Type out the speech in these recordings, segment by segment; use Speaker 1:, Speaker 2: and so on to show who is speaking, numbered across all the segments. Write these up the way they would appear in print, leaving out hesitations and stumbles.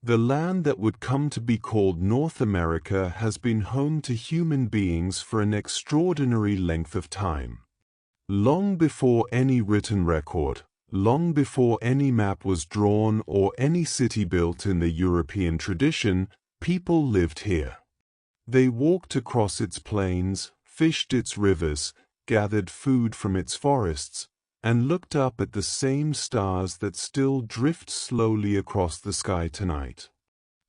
Speaker 1: The land that would come to be called North America has been home to human beings for an extraordinary length of time. Long before any written record, long before any map was drawn or any city built in the European tradition, people lived here. They walked across its plains, fished its rivers, gathered food from its forests, and looked up at the same stars that still drift slowly across the sky tonight.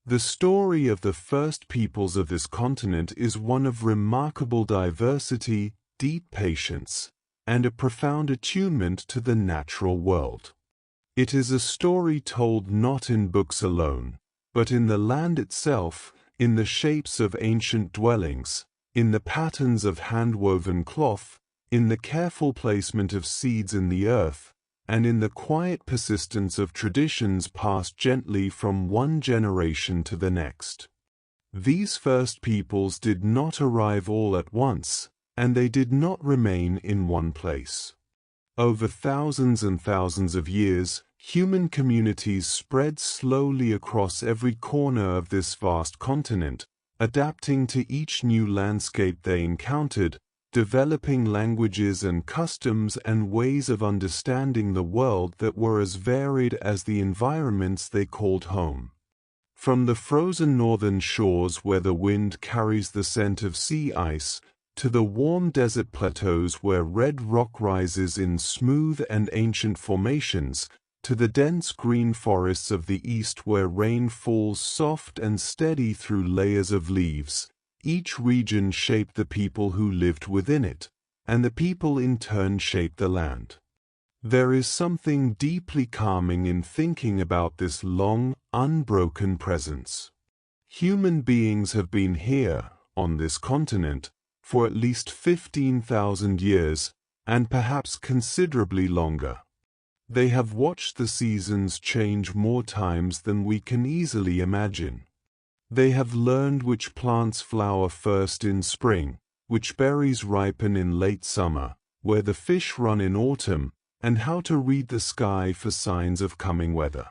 Speaker 1: The story of the first peoples of this continent is one of remarkable diversity, deep patience, and a profound attunement to the natural world. It is a story told not in books alone, but in the land itself, in the shapes of ancient dwellings, in the patterns of hand-woven cloth, in the careful placement of seeds in the earth, and in the quiet persistence of traditions passed gently from one generation to the next. These first peoples did not arrive all at once, and they did not remain in one place. Over thousands and thousands of years, human communities spread slowly across every corner of this vast continent, adapting to each new landscape they encountered, developing languages and customs and ways of understanding the world that were as varied as the environments they called home. From the frozen northern shores where the wind carries the scent of sea ice, to the warm desert plateaus where red rock rises in smooth and ancient formations, to the dense green forests of the east where rain falls soft and steady through layers of leaves, each region shaped the people who lived within it, and the people in turn shaped the land. There is something deeply calming in thinking about this long, unbroken presence. Human beings have been here, on this continent, for at least 15,000 years, and perhaps considerably longer. They have watched the seasons change more times than we can easily imagine. They have learned which plants flower first in spring, which berries ripen in late summer, where the fish run in autumn, and how to read the sky for signs of coming weather.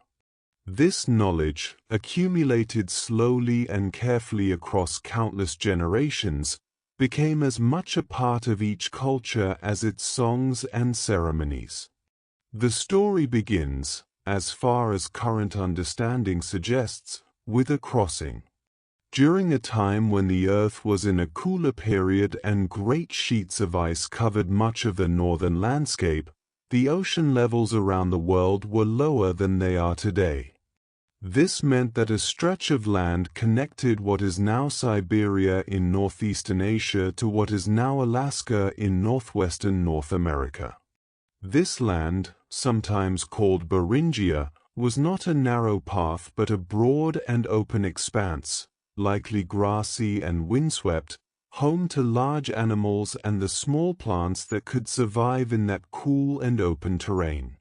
Speaker 1: This knowledge, accumulated slowly and carefully across countless generations, became as much a part of each culture as its songs and ceremonies. The story begins, as far as current understanding suggests, with a crossing. During a time when the Earth was in a cooler period and great sheets of ice covered much of the northern landscape, the ocean levels around the world were lower than they are today. This meant that a stretch of land connected what is now Siberia in northeastern Asia to what is now Alaska in northwestern North America. This land, sometimes called Beringia, was not a narrow path but a broad and open expanse, likely grassy and windswept, home to large animals and the small plants that could survive in that cool and open terrain.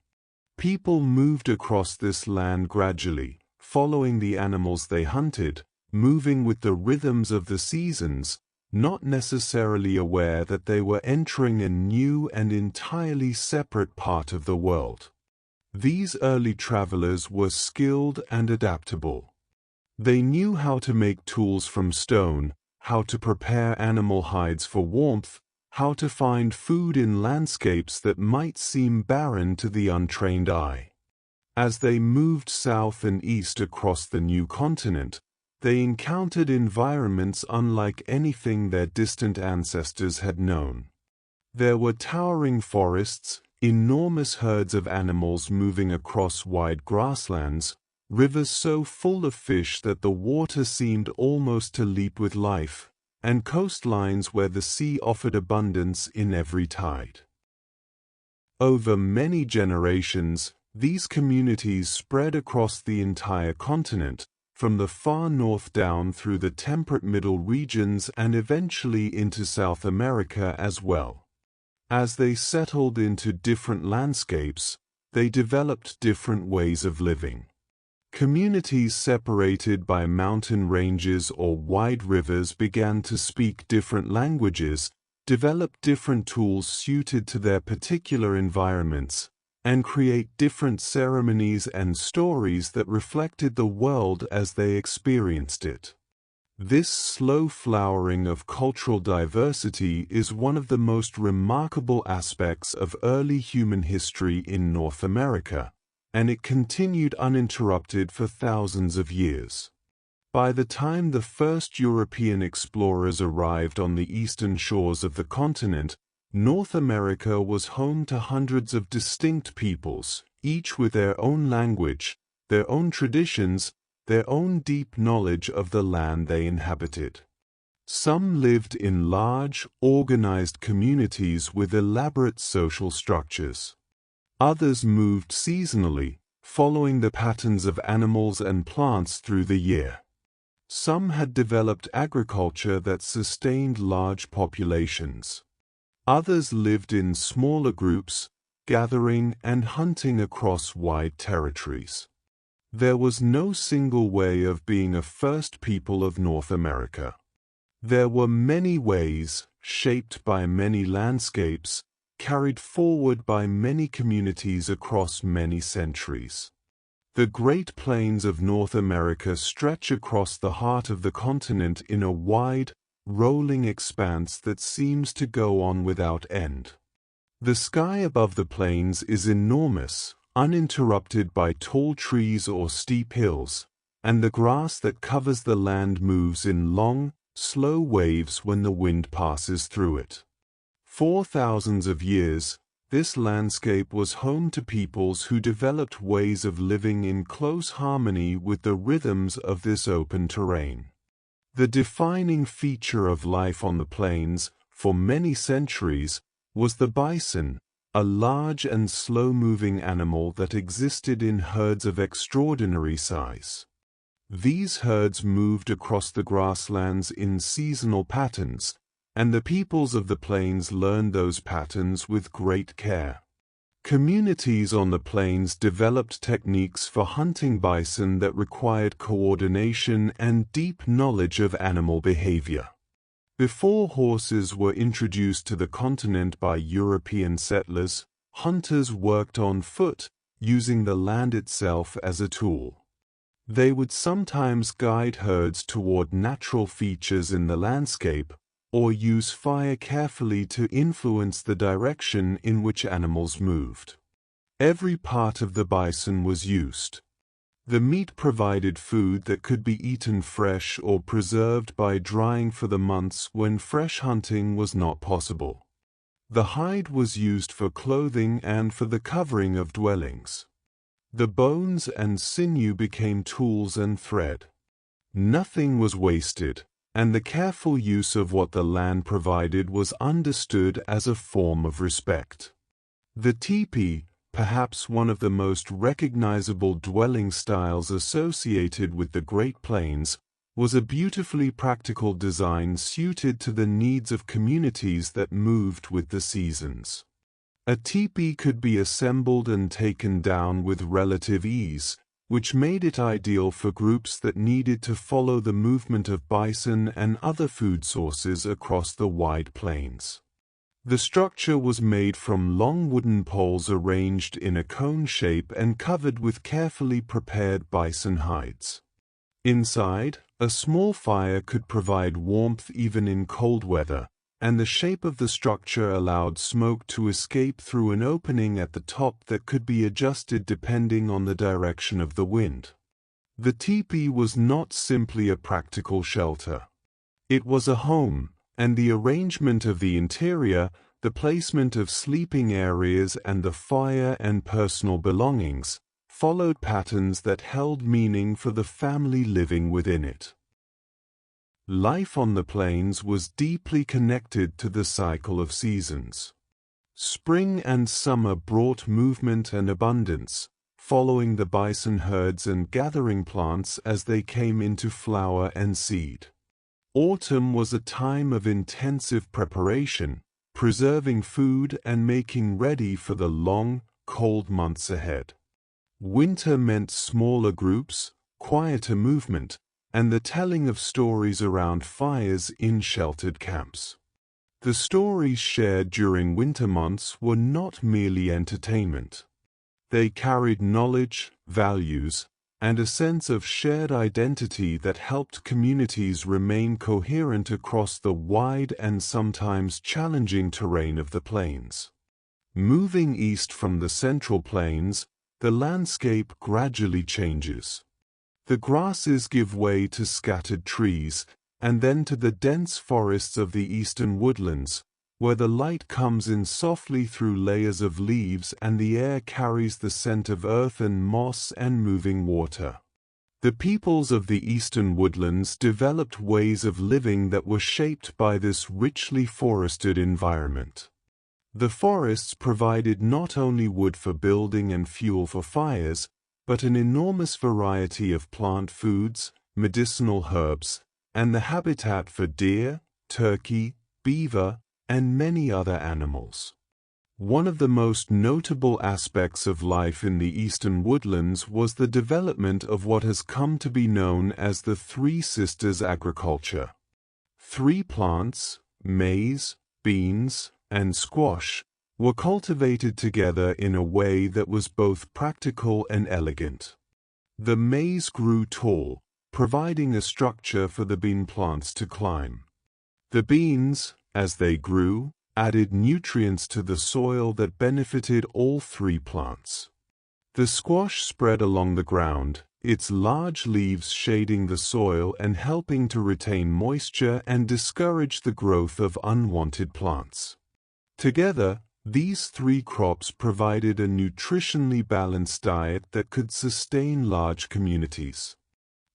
Speaker 1: People moved across this land gradually, following the animals they hunted, moving with the rhythms of the seasons, not necessarily aware that they were entering a new and entirely separate part of the world. These early travelers were skilled and adaptable. They knew how to make tools from stone, how to prepare animal hides for warmth, how to find food in landscapes that might seem barren to the untrained eye. As they moved south and east across the new continent, they encountered environments unlike anything their distant ancestors had known. There were towering forests, enormous herds of animals moving across wide grasslands, rivers so full of fish that the water seemed almost to leap with life, and coastlines where the sea offered abundance in every tide. Over many generations, these communities spread across the entire continent, from the far north down through the temperate middle regions and eventually into South America as well. As they settled into different landscapes, they developed different ways of living. Communities separated by mountain ranges or wide rivers began to speak different languages, develop different tools suited to their particular environments, and create different ceremonies and stories that reflected the world as they experienced it. This slow flowering of cultural diversity is one of the most remarkable aspects of early human history in North America, and it continued uninterrupted for thousands of years. By the time the first European explorers arrived on the eastern shores of the continent, North America was home to hundreds of distinct peoples, each with their own language, their own traditions, their own deep knowledge of the land they inhabited. Some lived in large, organized communities with elaborate social structures. Others moved seasonally, following the patterns of animals and plants through the year. Some had developed agriculture that sustained large populations. Others lived in smaller groups, gathering and hunting across wide territories. There was no single way of being a first people of North America. There were many ways, shaped by many landscapes, carried forward by many communities across many centuries. The Great Plains of North America stretch across the heart of the continent in a wide, rolling expanse that seems to go on without end. The sky above the plains is enormous, uninterrupted by tall trees or steep hills, and the grass that covers the land moves in long, slow waves when the wind passes through it. For thousands of years, this landscape was home to peoples who developed ways of living in close harmony with the rhythms of this open terrain. The defining feature of life on the plains, for many centuries, was the bison, a large and slow-moving animal that existed in herds of extraordinary size. These herds moved across the grasslands in seasonal patterns, and the peoples of the plains learned those patterns with great care. Communities on the plains developed techniques for hunting bison that required coordination and deep knowledge of animal behavior. Before horses were introduced to the continent by European settlers, hunters worked on foot, using the land itself as a tool. They would sometimes guide herds toward natural features in the landscape, or use fire carefully to influence the direction in which animals moved. Every part of the bison was used. The meat provided food that could be eaten fresh or preserved by drying for the months when fresh hunting was not possible. The hide was used for clothing and for the covering of dwellings. The bones and sinew became tools and thread. Nothing was wasted, and the careful use of what the land provided was understood as a form of respect. The teepee, perhaps one of the most recognizable dwelling styles associated with the Great Plains, was a beautifully practical design suited to the needs of communities that moved with the seasons. A teepee could be assembled and taken down with relative ease, which made it ideal for groups that needed to follow the movement of bison and other food sources across the wide plains. The structure was made from long wooden poles arranged in a cone shape and covered with carefully prepared bison hides. Inside, a small fire could provide warmth even in cold weather, and the shape of the structure allowed smoke to escape through an opening at the top that could be adjusted depending on the direction of the wind. The teepee was not simply a practical shelter. It was a home, and the arrangement of the interior, the placement of sleeping areas and the fire and personal belongings, followed patterns that held meaning for the family living within it. Life on the plains was deeply connected to the cycle of seasons. Spring and summer brought movement and abundance, following the bison herds and gathering plants as they came into flower and seed. Autumn was a time of intensive preparation, preserving food and making ready for the long, cold months ahead. Winter meant smaller groups, quieter movement, and the telling of stories around fires in sheltered camps. The stories shared during winter months were not merely entertainment. They carried knowledge, values, and a sense of shared identity that helped communities remain coherent across the wide and sometimes challenging terrain of the plains. Moving east from the Central Plains, the landscape gradually changes. The grasses give way to scattered trees, and then to the dense forests of the eastern woodlands, where the light comes in softly through layers of leaves and the air carries the scent of earth and moss and moving water. The peoples of the eastern woodlands developed ways of living that were shaped by this richly forested environment. The forests provided not only wood for building and fuel for fires, but an enormous variety of plant foods, medicinal herbs, and the habitat for deer, turkey, beaver, and many other animals. One of the most notable aspects of life in the eastern woodlands was the development of what has come to be known as the Three Sisters agriculture. Three plants, maize, beans, and squash, were cultivated together in a way that was both practical and elegant. The maize grew tall, providing a structure for the bean plants to climb. The beans, as they grew, added nutrients to the soil that benefited all three plants. The squash spread along the ground, its large leaves shading the soil and helping to retain moisture and discourage the growth of unwanted plants. Together, these three crops provided a nutritionally balanced diet that could sustain large communities.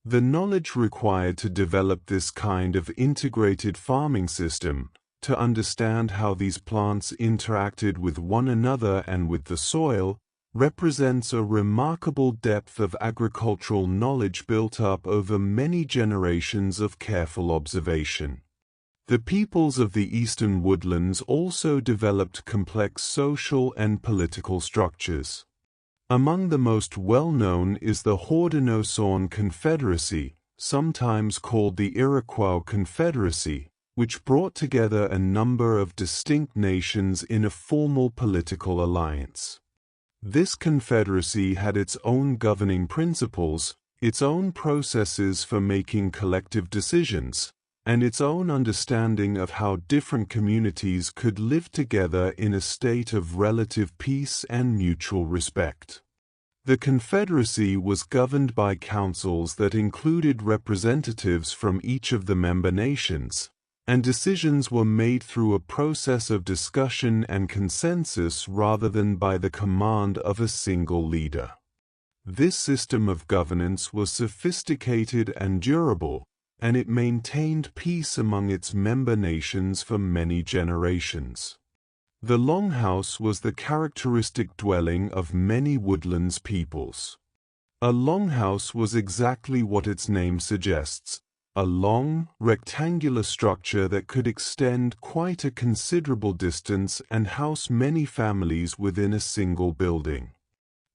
Speaker 1: The knowledge required to develop this kind of integrated farming system, to understand how these plants interacted with one another and with the soil, represents a remarkable depth of agricultural knowledge built up over many generations of careful observation. The peoples of the eastern woodlands also developed complex social and political structures. Among the most well-known is the Haudenosaunee Confederacy, sometimes called the Iroquois Confederacy, which brought together a number of distinct nations in a formal political alliance. This confederacy had its own governing principles, its own processes for making collective decisions, and its own understanding of how different communities could live together in a state of relative peace and mutual respect. The Confederacy was governed by councils that included representatives from each of the member nations, and decisions were made through a process of discussion and consensus rather than by the command of a single leader. This system of governance was sophisticated and durable, and it maintained peace among its member nations for many generations. The longhouse was the characteristic dwelling of many woodlands peoples. A longhouse was exactly what its name suggests, a long, rectangular structure that could extend quite a considerable distance and house many families within a single building.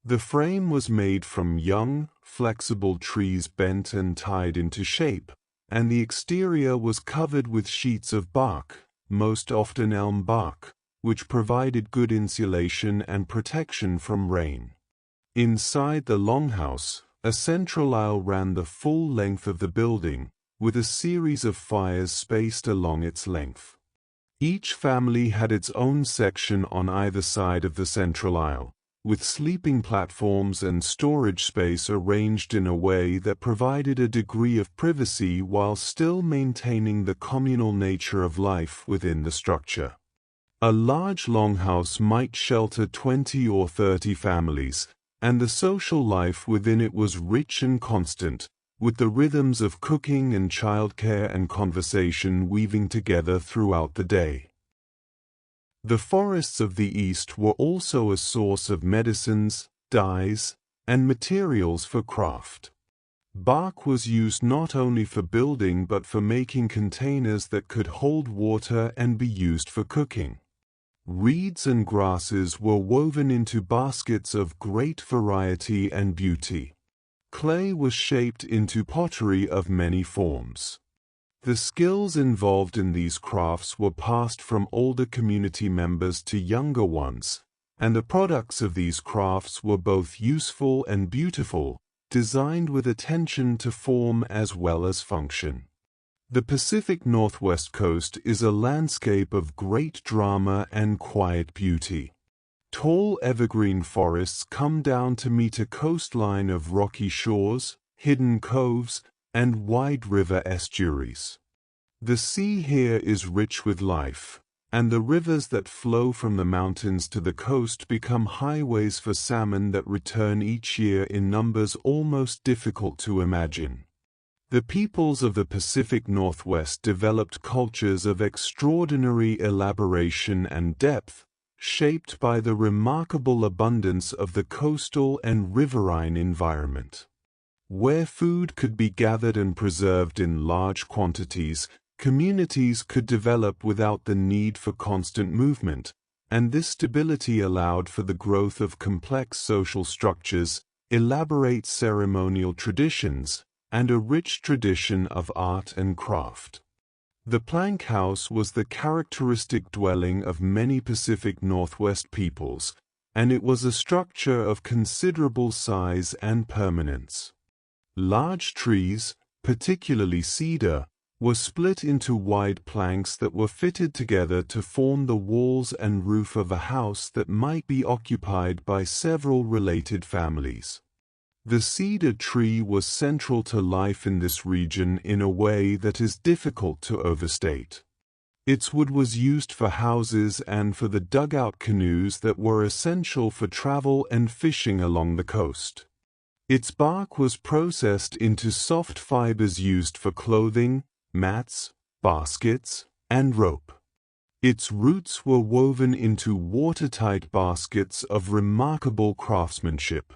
Speaker 1: The frame was made from young, flexible trees bent and tied into shape, and the exterior was covered with sheets of bark, most often elm bark, which provided good insulation and protection from rain. Inside the longhouse, a central aisle ran the full length of the building, with a series of fires spaced along its length. Each family had its own section on either side of the central aisle, with sleeping platforms and storage space arranged in a way that provided a degree of privacy while still maintaining the communal nature of life within the structure. A large longhouse might shelter 20 or 30 families, and the social life within it was rich and constant, with the rhythms of cooking and childcare and conversation weaving together throughout the day. The forests of the East were also a source of medicines, dyes, and materials for craft. Bark was used not only for building but for making containers that could hold water and be used for cooking. Reeds and grasses were woven into baskets of great variety and beauty. Clay was shaped into pottery of many forms. The skills involved in these crafts were passed from older community members to younger ones, and the products of these crafts were both useful and beautiful, designed with attention to form as well as function. The Pacific Northwest coast is a landscape of great drama and quiet beauty. Tall evergreen forests come down to meet a coastline of rocky shores, hidden coves, and wide river estuaries. The sea here is rich with life, and the rivers that flow from the mountains to the coast become highways for salmon that return each year in numbers almost difficult to imagine. The peoples of the Pacific Northwest developed cultures of extraordinary elaboration and depth, shaped by the remarkable abundance of the coastal and riverine environment. Where food could be gathered and preserved in large quantities, communities could develop without the need for constant movement, and this stability allowed for the growth of complex social structures, elaborate ceremonial traditions, and a rich tradition of art and craft. The plank house was the characteristic dwelling of many Pacific Northwest peoples, and it was a structure of considerable size and permanence. Large trees, particularly cedar, were split into wide planks that were fitted together to form the walls and roof of a house that might be occupied by several related families. The cedar tree was central to life in this region in a way that is difficult to overstate. Its wood was used for houses and for the dugout canoes that were essential for travel and fishing along the coast. Its bark was processed into soft fibers used for clothing, mats, baskets, and rope. Its roots were woven into watertight baskets of remarkable craftsmanship.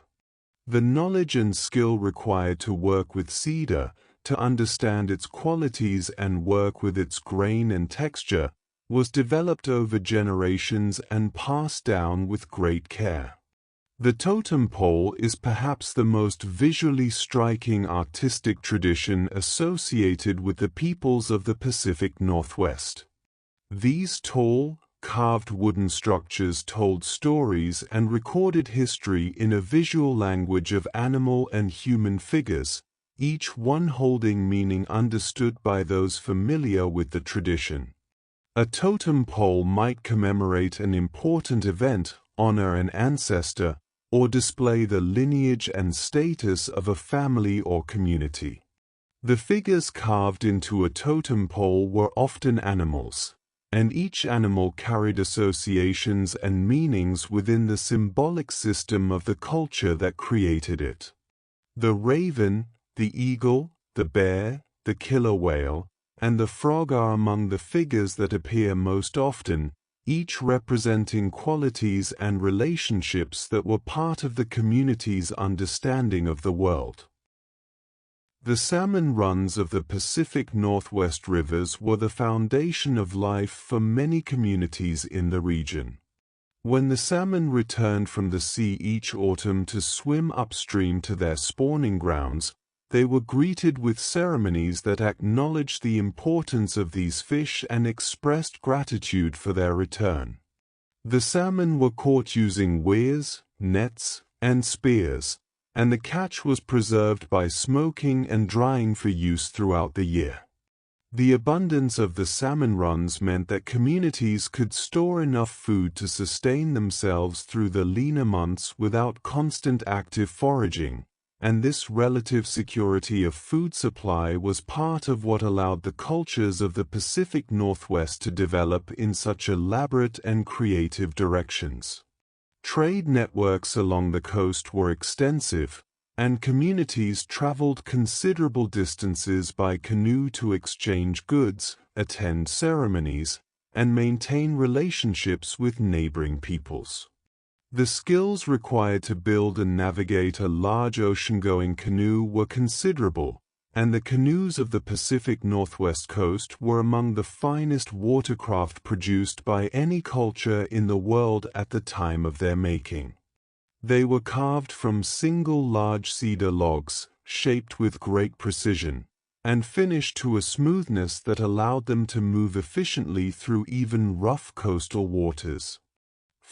Speaker 1: The knowledge and skill required to work with cedar, to understand its qualities and work with its grain and texture, was developed over generations and passed down with great care. The totem pole is perhaps the most visually striking artistic tradition associated with the peoples of the Pacific Northwest. These tall, carved wooden structures told stories and recorded history in a visual language of animal and human figures, each one holding meaning understood by those familiar with the tradition. A totem pole might commemorate an important event, honor an ancestor, or display the lineage and status of a family or community. The figures carved into a totem pole were often animals, and each animal carried associations and meanings within the symbolic system of the culture that created it. The raven, the eagle, the bear, the killer whale, and the frog are among the figures that appear most often, each representing qualities and relationships that were part of the community's understanding of the world. The salmon runs of the Pacific Northwest rivers were the foundation of life for many communities in the region. When the salmon returned from the sea each autumn to swim upstream to their spawning grounds, they were greeted with ceremonies that acknowledged the importance of these fish and expressed gratitude for their return. The salmon were caught using weirs, nets, and spears, and the catch was preserved by smoking and drying for use throughout the year. The abundance of the salmon runs meant that communities could store enough food to sustain themselves through the leaner months without constant active foraging, and this relative security of food supply was part of what allowed the cultures of the Pacific Northwest to develop in such elaborate and creative directions. Trade networks along the coast were extensive, and communities traveled considerable distances by canoe to exchange goods, attend ceremonies, and maintain relationships with neighboring peoples. The skills required to build and navigate a large ocean-going canoe were considerable, and the canoes of the Pacific Northwest coast were among the finest watercraft produced by any culture in the world at the time of their making. They were carved from single large cedar logs, shaped with great precision, and finished to a smoothness that allowed them to move efficiently through even rough coastal waters.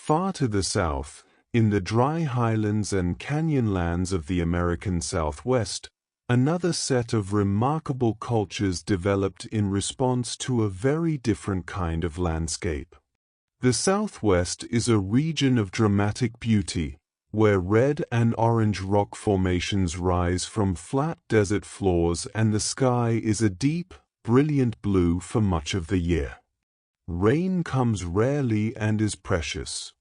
Speaker 1: Far to the south, in the dry highlands and canyonlands of the American Southwest, another set of remarkable cultures developed in response to a very different kind of landscape. The Southwest is a region of dramatic beauty, where red and orange rock formations rise from flat desert floors and the sky is a deep, brilliant blue for much of the year. Rain comes rarely and is precious.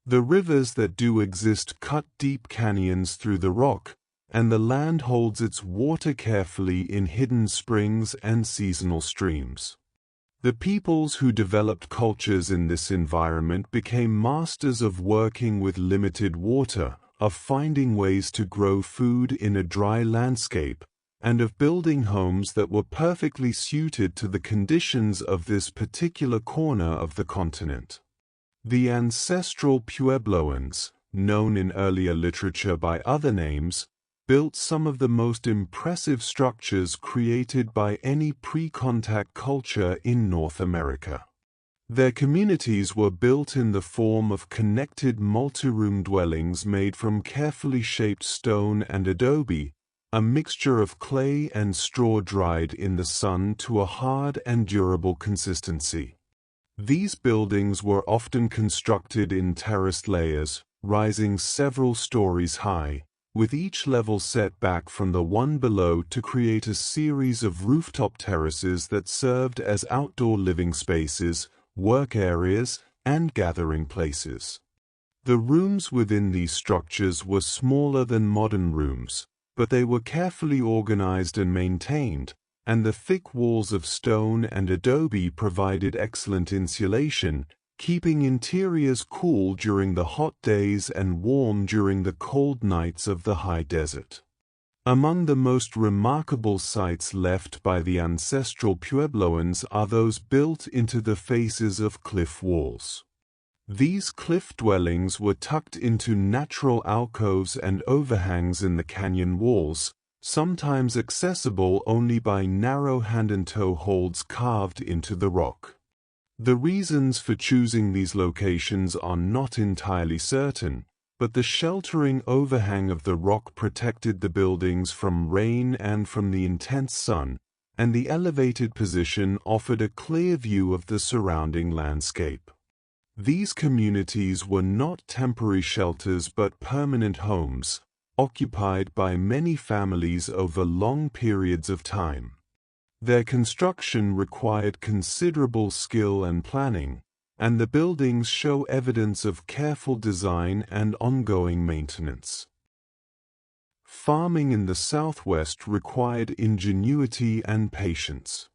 Speaker 1: The rivers that do exist cut deep canyons through the rock, and the land holds its water carefully in hidden springs and seasonal streams. The peoples who developed cultures in this environment became masters of working with limited water, of finding ways to grow food in a dry landscape, and of building homes that were perfectly suited to the conditions of this particular corner of the continent. The ancestral Puebloans, known in earlier literature by other names, built some of the most impressive structures created by any pre-contact culture in North America. Their communities were built in the form of connected multi-room dwellings made from carefully shaped stone and adobe, a mixture of clay and straw dried in the sun to a hard and durable consistency. These buildings were often constructed in terraced layers, rising several stories high, with each level set back from the one below to create a series of rooftop terraces that served as outdoor living spaces, work areas, and gathering places. The rooms within these structures were smaller than modern rooms, but they were carefully organized and maintained, and the thick walls of stone and adobe provided excellent insulation, keeping interiors cool during the hot days and warm during the cold nights of the high desert. Among the most remarkable sites left by the ancestral Puebloans are those built into the faces of cliff walls. These cliff dwellings were tucked into natural alcoves and overhangs in the canyon walls, sometimes accessible only by narrow hand-and-toe holds carved into the rock. The reasons for choosing these locations are not entirely certain, but the sheltering overhang of the rock protected the buildings from rain and from the intense sun, and the elevated position offered a clear view of the surrounding landscape. These communities were not temporary shelters but permanent homes, occupied by many families over long periods of time. Their construction required considerable skill and planning, and the buildings show evidence of careful design and ongoing maintenance. Farming in the Southwest required ingenuity and patience.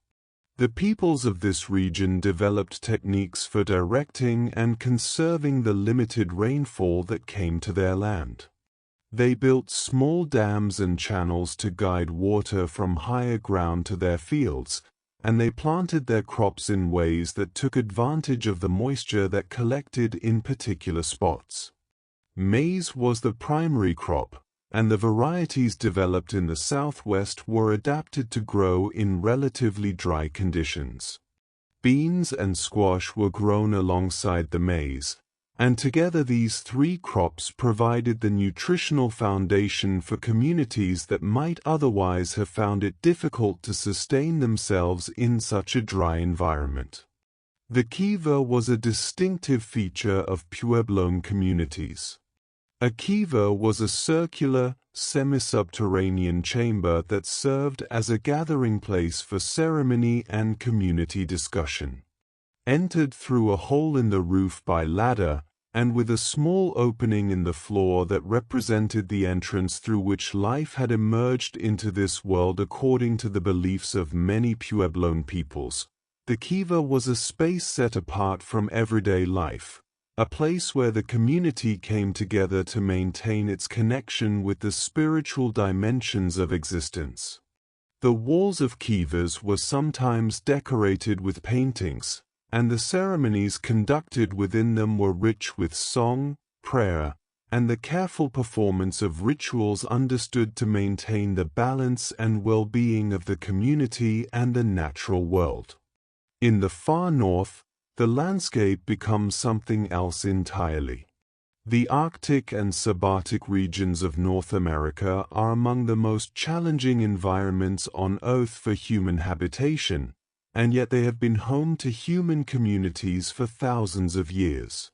Speaker 1: The peoples of this region developed techniques for directing and conserving the limited rainfall that came to their land. They built small dams and channels to guide water from higher ground to their fields, and they planted their crops in ways that took advantage of the moisture that collected in particular spots. Maize was the primary crop, and the varieties developed in the Southwest were adapted to grow in relatively dry conditions. Beans and squash were grown alongside the maize, and together these three crops provided the nutritional foundation for communities that might otherwise have found it difficult to sustain themselves in such a dry environment. The kiva was a distinctive feature of Puebloan communities. A kiva was a circular, semi-subterranean chamber that served as a gathering place for ceremony and community discussion. Entered through a hole in the roof by ladder, and with a small opening in the floor that represented the entrance through which life had emerged into this world according to the beliefs of many Puebloan peoples, the kiva was a space set apart from everyday life, a place where the community came together to maintain its connection with the spiritual dimensions of existence. The walls of kivas were sometimes decorated with paintings, and the ceremonies conducted within them were rich with song, prayer, and the careful performance of rituals understood to maintain the balance and well-being of the community and the natural world. In the far north, the landscape becomes something else entirely. The Arctic and subarctic regions of North America are among the most challenging environments on Earth for human habitation, and yet they have been home to human communities for thousands of years.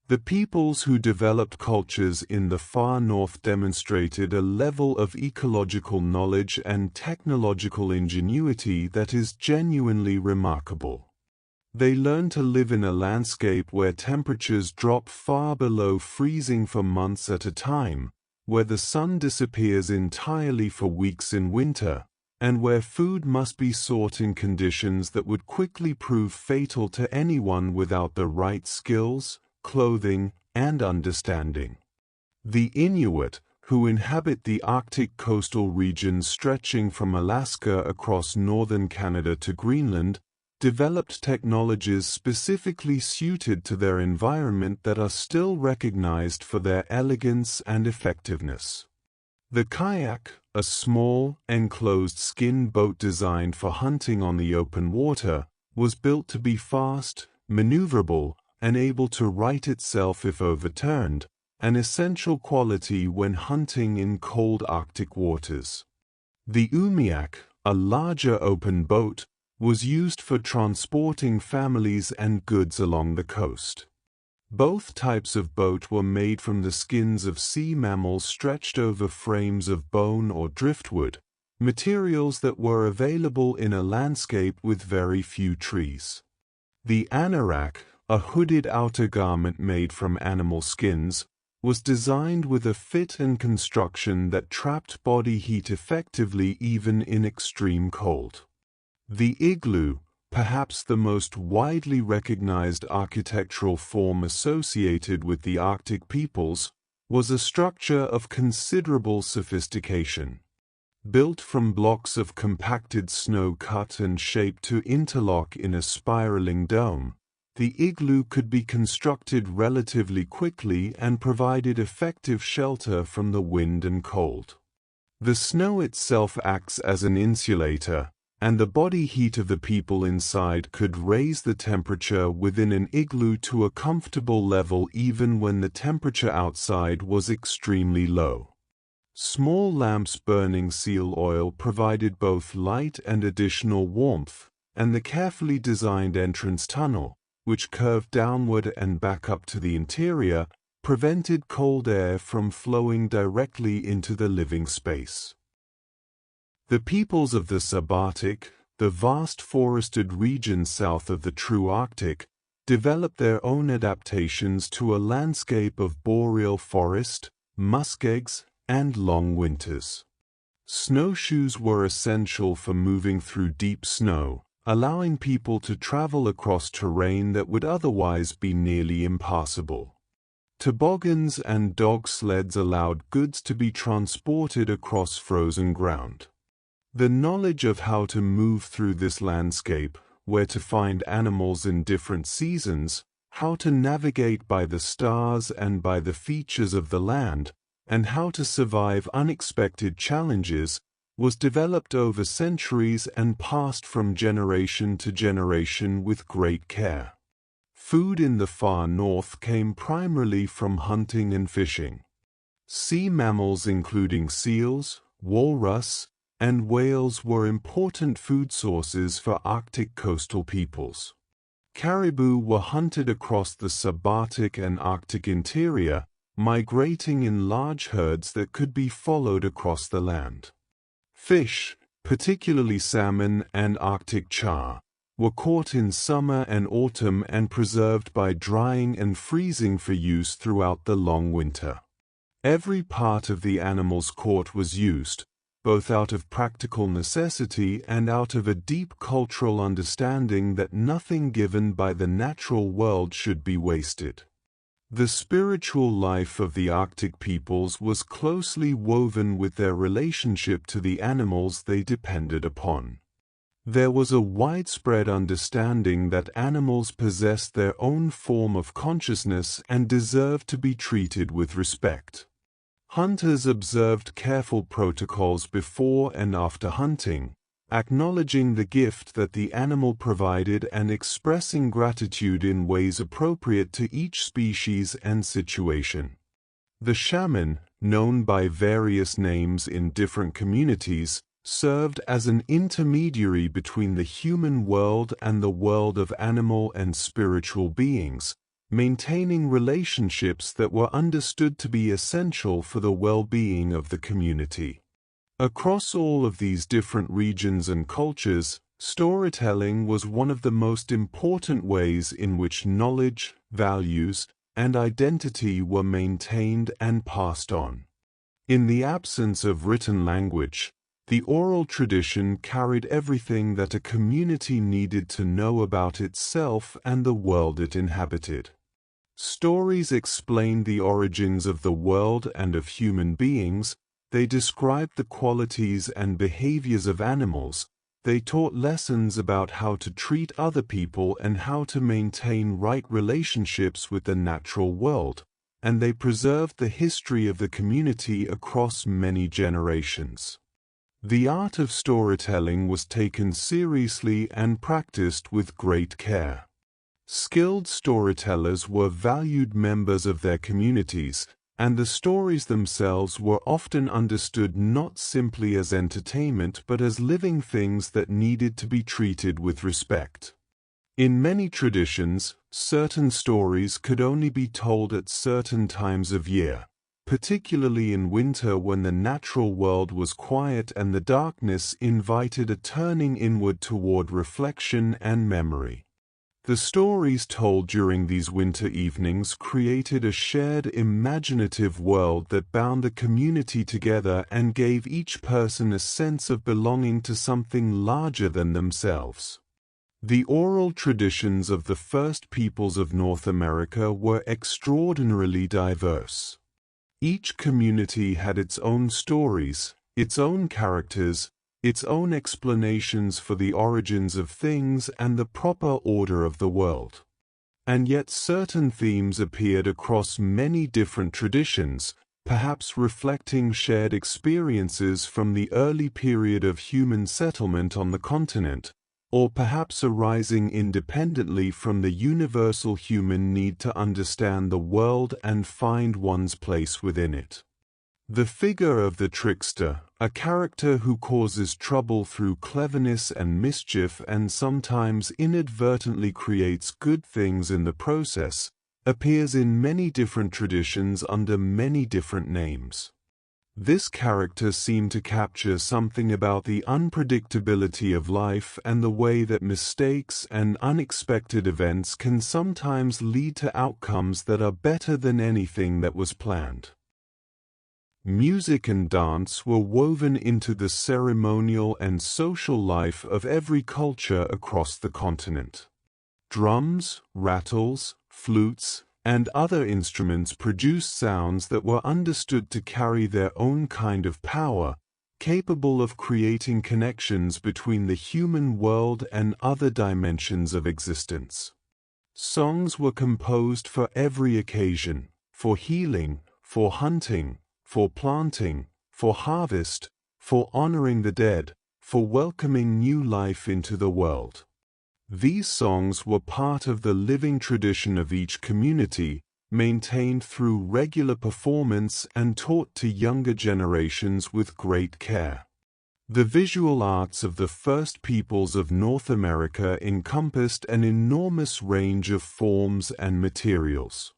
Speaker 1: The peoples who developed cultures in the far north demonstrated a level of ecological knowledge and technological ingenuity that is genuinely remarkable. They learn to live in a landscape where temperatures drop far below freezing for months at a time, where the sun disappears entirely for weeks in winter, and where food must be sought in conditions that would quickly prove fatal to anyone without the right skills, clothing, and understanding. The Inuit, who inhabit the Arctic coastal regions stretching from Alaska across northern Canada to Greenland, developed technologies specifically suited to their environment that are still recognized for their elegance and effectiveness. The kayak, a small, enclosed skin boat designed for hunting on the open water, was built to be fast, maneuverable, and able to right itself if overturned, an essential quality when hunting in cold Arctic waters. The umiak, a larger open boat, was used for transporting families and goods along the coast. Both types of boat were made from the skins of sea mammals stretched over frames of bone or driftwood, materials that were available in a landscape with very few trees. The anorak, a hooded outer garment made from animal skins, was designed with a fit and construction that trapped body heat effectively even in extreme cold. The igloo, perhaps the most widely recognized architectural form associated with the Arctic peoples, was a structure of considerable sophistication. Built from blocks of compacted snow cut and shaped to interlock in a spiraling dome, the igloo could be constructed relatively quickly and provided effective shelter from the wind and cold. The snow itself acts as an insulator, and the body heat of the people inside could raise the temperature within an igloo to a comfortable level even when the temperature outside was extremely low. Small lamps burning seal oil provided both light and additional warmth, and the carefully designed entrance tunnel, which curved downward and back up to the interior, prevented cold air from flowing directly into the living space. The peoples of the subarctic, the vast forested region south of the true Arctic, developed their own adaptations to a landscape of boreal forest, muskegs, and long winters. Snowshoes were essential for moving through deep snow, allowing people to travel across terrain that would otherwise be nearly impassable. Toboggans and dog sleds allowed goods to be transported across frozen ground. The knowledge of how to move through this landscape, where to find animals in different seasons, how to navigate by the stars and by the features of the land, and how to survive unexpected challenges, was developed over centuries and passed from generation to generation with great care. Food in the far north came primarily from hunting and fishing. Sea mammals including seals, walrus, and whales were important food sources for Arctic coastal peoples. Caribou were hunted across the subarctic and Arctic interior, migrating in large herds that could be followed across the land. Fish, particularly salmon and Arctic char, were caught in summer and autumn and preserved by drying and freezing for use throughout the long winter. Every part of the animals caught was used, both out of practical necessity and out of a deep cultural understanding that nothing given by the natural world should be wasted. The spiritual life of the Arctic peoples was closely woven with their relationship to the animals they depended upon. There was a widespread understanding that animals possessed their own form of consciousness and deserved to be treated with respect. Hunters observed careful protocols before and after hunting, acknowledging the gift that the animal provided and expressing gratitude in ways appropriate to each species and situation. The shaman, known by various names in different communities, served as an intermediary between the human world and the world of animal and spiritual beings, maintaining relationships that were understood to be essential for the well-being of the community. Across all of these different regions and cultures, storytelling was one of the most important ways in which knowledge, values, and identity were maintained and passed on. In the absence of written language, the oral tradition carried everything that a community needed to know about itself and the world it inhabited. Stories explained the origins of the world and of human beings, they described the qualities and behaviors of animals, they taught lessons about how to treat other people and how to maintain right relationships with the natural world, and they preserved the history of the community across many generations. The art of storytelling was taken seriously and practiced with great care. Skilled storytellers were valued members of their communities, and the stories themselves were often understood not simply as entertainment but as living things that needed to be treated with respect. In many traditions, certain stories could only be told at certain times of year, particularly in winter when the natural world was quiet and the darkness invited a turning inward toward reflection and memory. The stories told during these winter evenings created a shared imaginative world that bound the community together and gave each person a sense of belonging to something larger than themselves. The oral traditions of the first peoples of North America were extraordinarily diverse. Each community had its own stories, its own characters, its own explanations for the origins of things and the proper order of the world. And yet certain themes appeared across many different traditions, perhaps reflecting shared experiences from the early period of human settlement on the continent, or perhaps arising independently from the universal human need to understand the world and find one's place within it. The figure of the trickster, a character who causes trouble through cleverness and mischief and sometimes inadvertently creates good things in the process, appears in many different traditions under many different names. This character seemed to capture something about the unpredictability of life and the way that mistakes and unexpected events can sometimes lead to outcomes that are better than anything that was planned. Music and dance were woven into the ceremonial and social life of every culture across the continent. Drums, rattles, flutes, and other instruments produced sounds that were understood to carry their own kind of power, capable of creating connections between the human world and other dimensions of existence. Songs were composed for every occasion, for healing, for hunting, for planting, for harvest, for honoring the dead, for welcoming new life into the world. These songs were part of the living tradition of each community, maintained through regular performance and taught to younger generations with great care. The visual arts of the first peoples of North America encompassed an enormous range of forms and materials.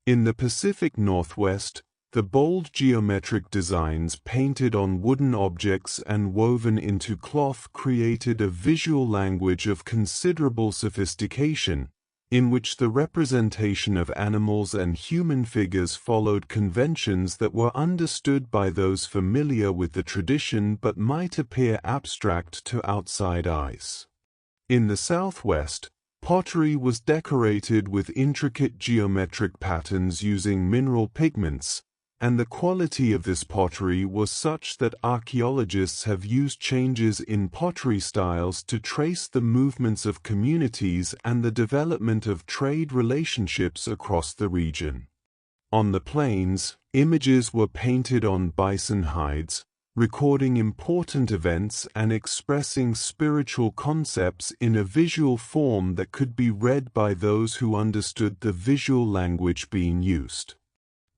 Speaker 1: In the Pacific Northwest, the bold geometric designs painted on wooden objects and woven into cloth created a visual language of considerable sophistication, in which the representation of animals and human figures followed conventions that were understood by those familiar with the tradition but might appear abstract to outside eyes. In the Southwest, pottery was decorated with intricate geometric patterns using mineral pigments, and the quality of this pottery was such that archaeologists have used changes in pottery styles to trace the movements of communities and the development of trade relationships across the region. On the plains, images were painted on bison hides, recording important events and expressing spiritual concepts in a visual form that could be read by those who understood the visual language being used.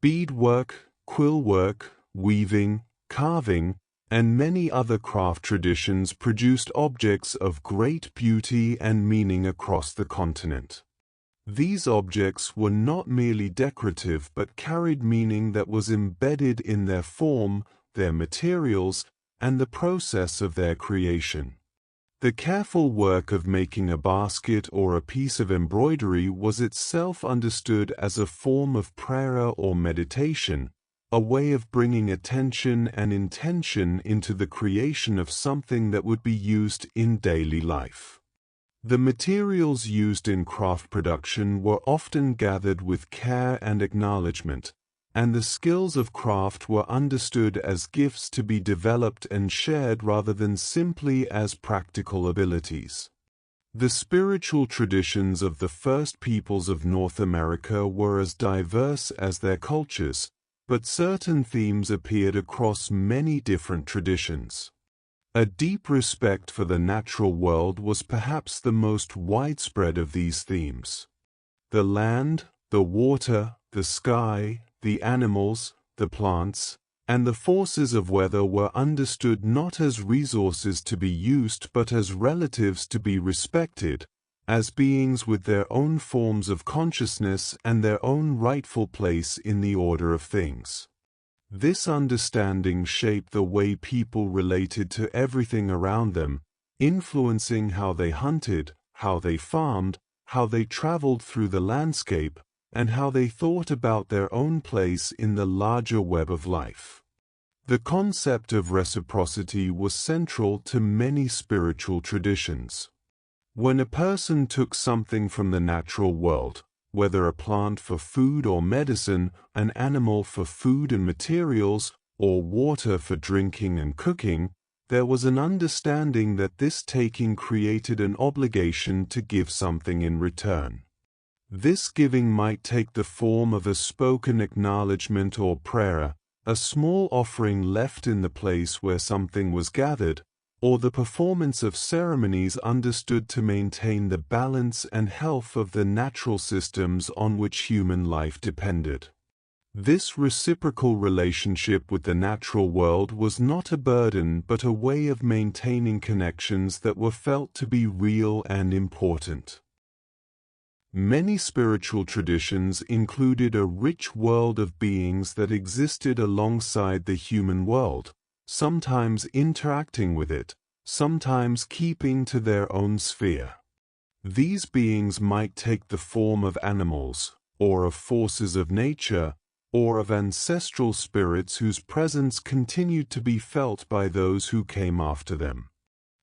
Speaker 1: Beadwork, quillwork, weaving, carving, and many other craft traditions produced objects of great beauty and meaning across the continent. These objects were not merely decorative but carried meaning that was embedded in their form, their materials, and the process of their creation. The careful work of making a basket or a piece of embroidery was itself understood as a form of prayer or meditation, a way of bringing attention and intention into the creation of something that would be used in daily life. The materials used in craft production were often gathered with care and acknowledgement, and the skills of craft were understood as gifts to be developed and shared rather than simply as practical abilities. The spiritual traditions of the first peoples of North America were as diverse as their cultures, but certain themes appeared across many different traditions. A deep respect for the natural world was perhaps the most widespread of these themes. The land, the water, the sky, the animals, the plants, and the forces of weather were understood not as resources to be used but as relatives to be respected, as beings with their own forms of consciousness and their own rightful place in the order of things. This understanding shaped the way people related to everything around them, influencing how they hunted, how they farmed, how they traveled through the landscape, and how they thought about their own place in the larger web of life. The concept of reciprocity was central to many spiritual traditions. When a person took something from the natural world, whether a plant for food or medicine, an animal for food and materials, or water for drinking and cooking, there was an understanding that this taking created an obligation to give something in return. This giving might take the form of a spoken acknowledgement or prayer, a small offering left in the place where something was gathered, or the performance of ceremonies understood to maintain the balance and health of the natural systems on which human life depended. This reciprocal relationship with the natural world was not a burden but a way of maintaining connections that were felt to be real and important. Many spiritual traditions included a rich world of beings that existed alongside the human world, sometimes interacting with it, sometimes keeping to their own sphere. These beings might take the form of animals, or of forces of nature, or of ancestral spirits whose presence continued to be felt by those who came after them.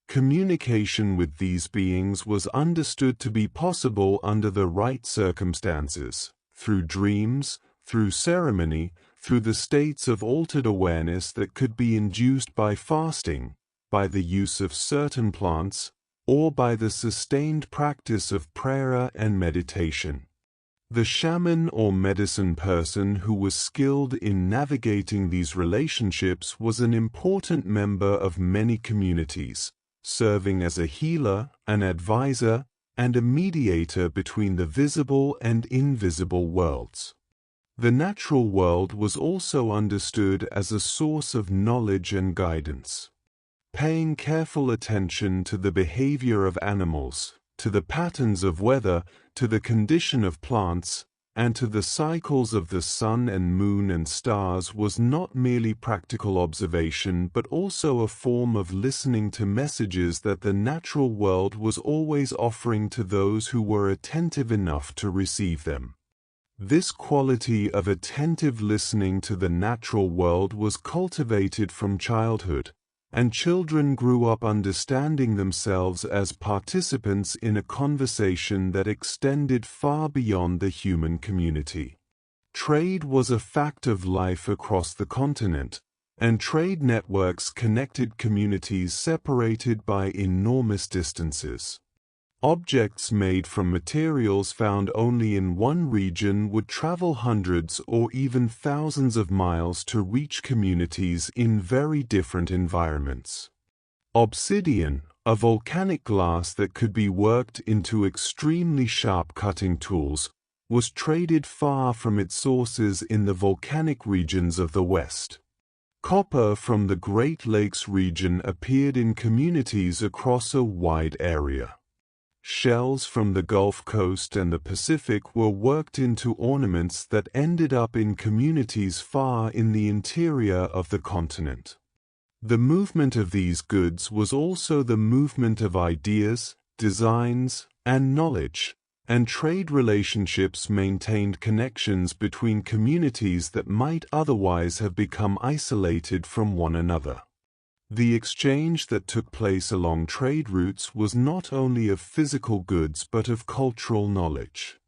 Speaker 1: Communication with these beings was understood to be possible under the right circumstances, through dreams, through ceremony, through the states of altered awareness that could be induced by fasting, by the use of certain plants, or by the sustained practice of prayer and meditation. The shaman or medicine person who was skilled in navigating these relationships was an important member of many communities, serving as a healer, an advisor, and a mediator between the visible and invisible worlds. The natural world was also understood as a source of knowledge and guidance. Paying careful attention to the behavior of animals, to the patterns of weather, to the condition of plants, and to the cycles of the sun and moon and stars was not merely practical observation but also a form of listening to messages that the natural world was always offering to those who were attentive enough to receive them. This quality of attentive listening to the natural world was cultivated from childhood, and children grew up understanding themselves as participants in a conversation that extended far beyond the human community. Trade was a fact of life across the continent, and trade networks connected communities separated by enormous distances. Objects made from materials found only in one region would travel hundreds or even thousands of miles to reach communities in very different environments. Obsidian, a volcanic glass that could be worked into extremely sharp cutting tools, was traded far from its sources in the volcanic regions of the West. Copper from the Great Lakes region appeared in communities across a wide area. Shells from the Gulf Coast and the Pacific were worked into ornaments that ended up in communities far in the interior of the continent. The movement of these goods was also the movement of ideas, designs, and knowledge, and trade relationships maintained connections between communities that might otherwise have become isolated from one another. The exchange that took place along trade routes was not only of physical goods but of cultural knowledge.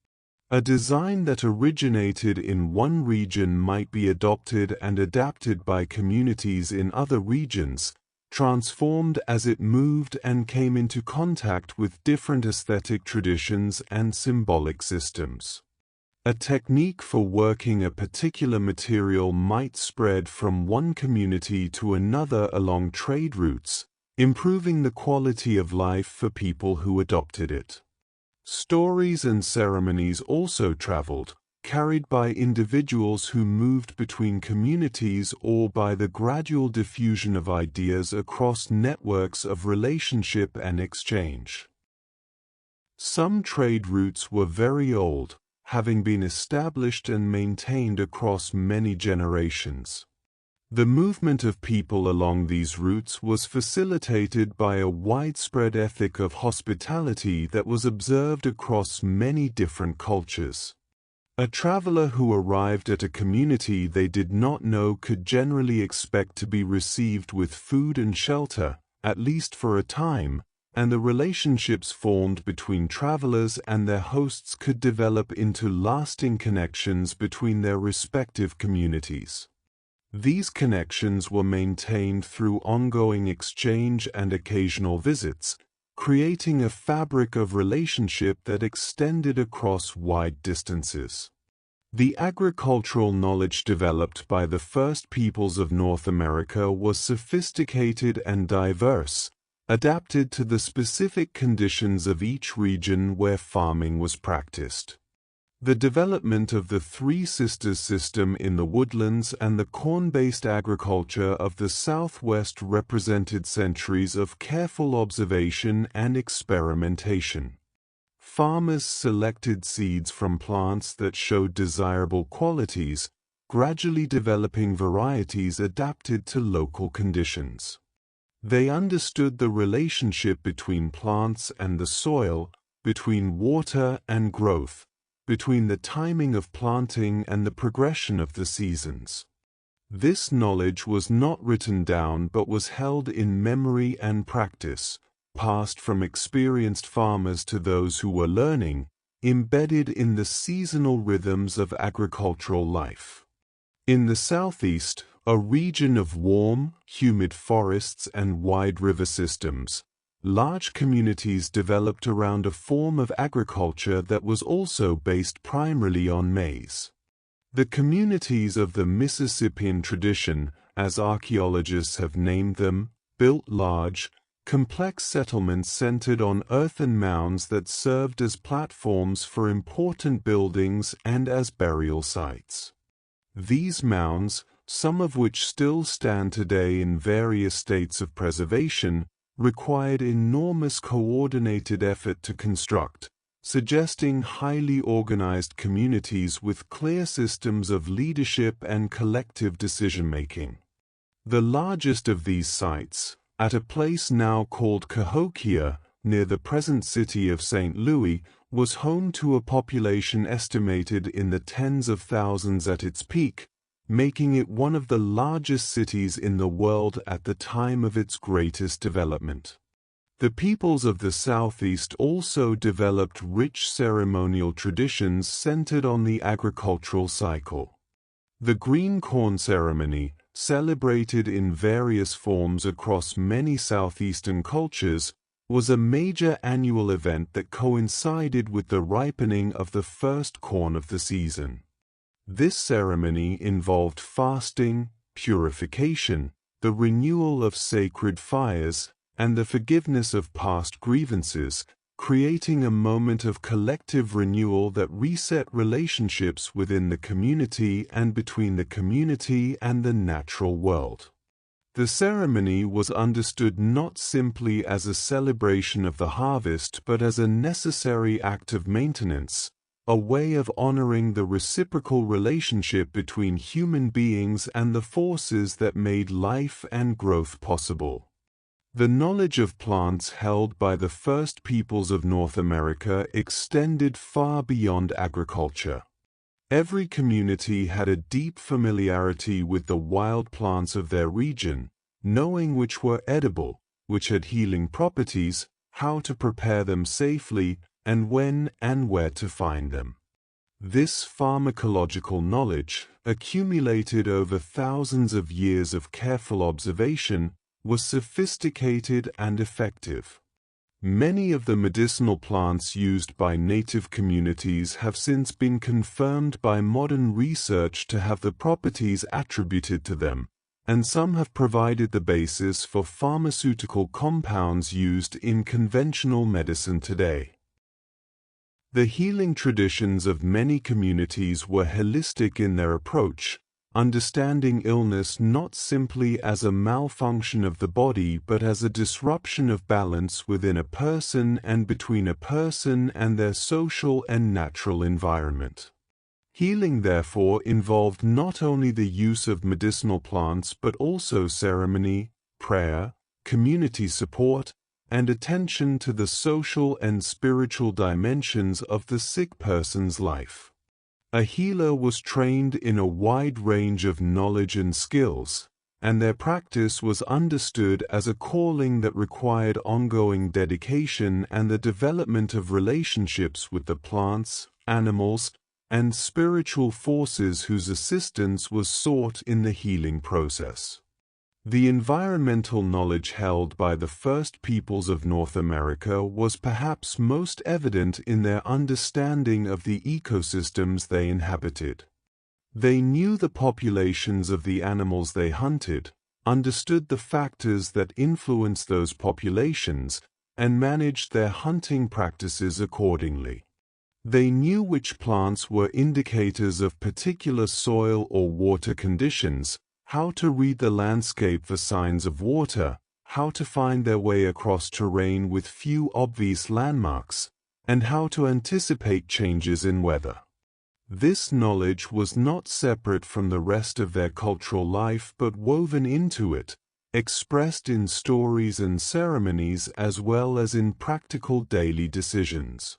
Speaker 1: A design that originated in one region might be adopted and adapted by communities in other regions, transformed as it moved and came into contact with different aesthetic traditions and symbolic systems. A technique for working a particular material might spread from one community to another along trade routes, improving the quality of life for people who adopted it. Stories and ceremonies also traveled, carried by individuals who moved between communities or by the gradual diffusion of ideas across networks of relationship and exchange. Some trade routes were very old, having been established and maintained across many generations. The movement of people along these routes was facilitated by a widespread ethic of hospitality that was observed across many different cultures. A traveler who arrived at a community they did not know could generally expect to be received with food and shelter, at least for a time, and the relationships formed between travelers and their hosts could develop into lasting connections between their respective communities. These connections were maintained through ongoing exchange and occasional visits, creating a fabric of relationship that extended across wide distances. The agricultural knowledge developed by the first peoples of North America was sophisticated and diverse, adapted to the specific conditions of each region where farming was practiced. The development of the Three Sisters system in the woodlands and the corn-based agriculture of the Southwest represented centuries of careful observation and experimentation. Farmers selected seeds from plants that showed desirable qualities, gradually developing varieties adapted to local conditions. They understood the relationship between plants and the soil, between water and growth, between the timing of planting and the progression of the seasons. This knowledge was not written down but was held in memory and practice, passed from experienced farmers to those who were learning, embedded in the seasonal rhythms of agricultural life. In the Southeast, a region of warm, humid forests and wide river systems, large communities developed around a form of agriculture that was also based primarily on maize. The communities of the Mississippian tradition, as archaeologists have named them, built large, complex settlements centered on earthen mounds that served as platforms for important buildings and as burial sites. These mounds, some of which still stand today in various states of preservation, required enormous coordinated effort to construct, suggesting highly organized communities with clear systems of leadership and collective decision-making. The largest of these sites, at a place now called Cahokia, near the present city of St. Louis, was home to a population estimated in the tens of thousands at its peak, making it one of the largest cities in the world at the time of its greatest development. The peoples of the Southeast also developed rich ceremonial traditions centered on the agricultural cycle. The green corn ceremony, celebrated in various forms across many southeastern cultures, was a major annual event that coincided with the ripening of the first corn of the season. This ceremony involved fasting, purification, the renewal of sacred fires, and the forgiveness of past grievances, creating a moment of collective renewal that reset relationships within the community and between the community and the natural world. The ceremony was understood not simply as a celebration of the harvest but as a necessary act of maintenance, a way of honoring the reciprocal relationship between human beings and the forces that made life and growth possible. The knowledge of plants held by the first peoples of North America extended far beyond agriculture. Every community had a deep familiarity with the wild plants of their region, knowing which were edible, which had healing properties, how to prepare them safely, and when and where to find them. This pharmacological knowledge, accumulated over thousands of years of careful observation, was sophisticated and effective. Many of the medicinal plants used by native communities have since been confirmed by modern research to have the properties attributed to them, and some have provided the basis for pharmaceutical compounds used in conventional medicine today. The healing traditions of many communities were holistic in their approach, understanding illness not simply as a malfunction of the body but as a disruption of balance within a person and between a person and their social and natural environment. Healing therefore involved not only the use of medicinal plants but also ceremony, prayer, community support, and attention to the social and spiritual dimensions of the sick person's life. A healer was trained in a wide range of knowledge and skills, and their practice was understood as a calling that required ongoing dedication and the development of relationships with the plants, animals, and spiritual forces whose assistance was sought in the healing process. The environmental knowledge held by the first peoples of North America was perhaps most evident in their understanding of the ecosystems they inhabited. They knew the populations of the animals they hunted, understood the factors that influenced those populations, and managed their hunting practices accordingly. They knew which plants were indicators of particular soil or water conditions, how to read the landscape for signs of water, how to find their way across terrain with few obvious landmarks, and how to anticipate changes in weather. This knowledge was not separate from the rest of their cultural life but woven into it, expressed in stories and ceremonies as well as in practical daily decisions.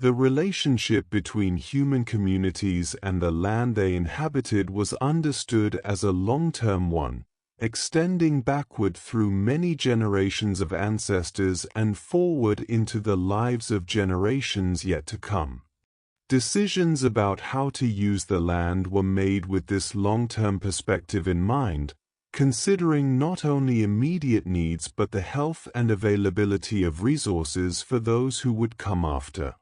Speaker 1: The relationship between human communities and the land they inhabited was understood as a long-term one, extending backward through many generations of ancestors and forward into the lives of generations yet to come. Decisions about how to use the land were made with this long-term perspective in mind, considering not only immediate needs but the health and availability of resources for those who would come after.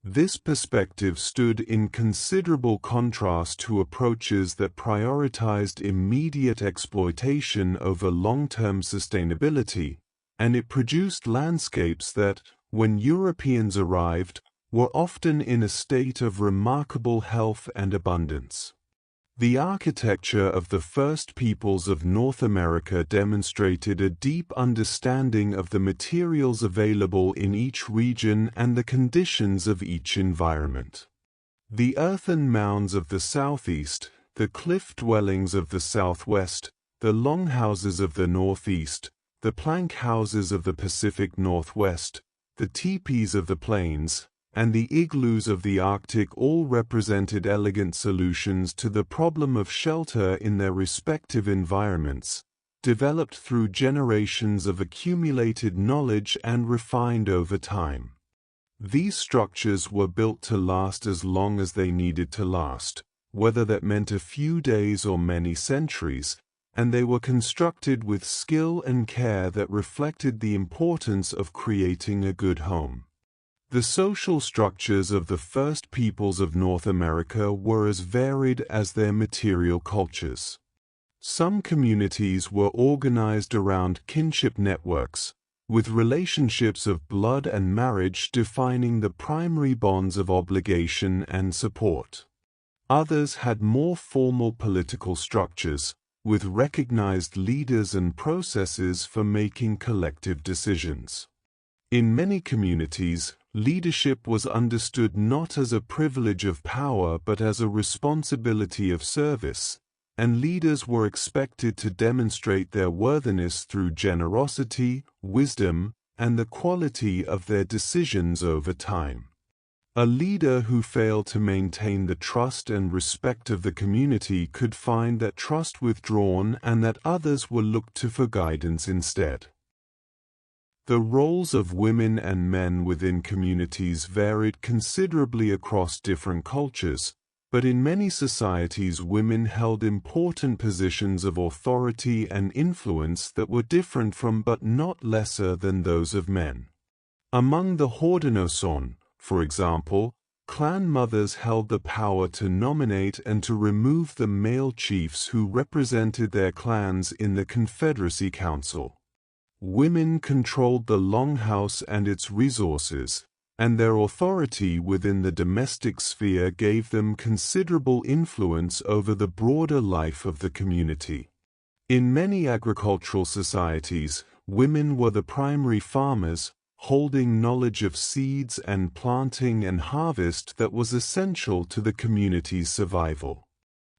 Speaker 1: This perspective stood in considerable contrast to approaches that prioritized immediate exploitation over long-term sustainability, and it produced landscapes that, when Europeans arrived, were often in a state of remarkable health and abundance. The architecture of the first peoples of North America demonstrated a deep understanding of the materials available in each region and the conditions of each environment. The earthen mounds of the southeast, the cliff dwellings of the southwest, the longhouses of the northeast, the plank houses of the Pacific Northwest, the teepees of the plains, and the igloos of the Arctic all represented elegant solutions to the problem of shelter in their respective environments, developed through generations of accumulated knowledge and refined over time. These structures were built to last as long as they needed to last, whether that meant a few days or many centuries, and they were constructed with skill and care that reflected the importance of creating a good home. The social structures of the first peoples of North America were as varied as their material cultures. Some communities were organized around kinship networks, with relationships of blood and marriage defining the primary bonds of obligation and support. Others had more formal political structures, with recognized leaders and processes for making collective decisions. In many communities, leadership was understood not as a privilege of power but as a responsibility of service, and leaders were expected to demonstrate their worthiness through generosity, wisdom, and the quality of their decisions over time. A leader who failed to maintain the trust and respect of the community could find that trust withdrawn and that others were looked to for guidance instead. The roles of women and men within communities varied considerably across different cultures, but in many societies women held important positions of authority and influence that were different from but not lesser than those of men. Among the Haudenosaunee, for example, clan mothers held the power to nominate and to remove the male chiefs who represented their clans in the Confederacy Council. Women controlled the longhouse and its resources, and their authority within the domestic sphere gave them considerable influence over the broader life of the community. In many agricultural societies, women were the primary farmers, holding knowledge of seeds and planting and harvest that was essential to the community's survival.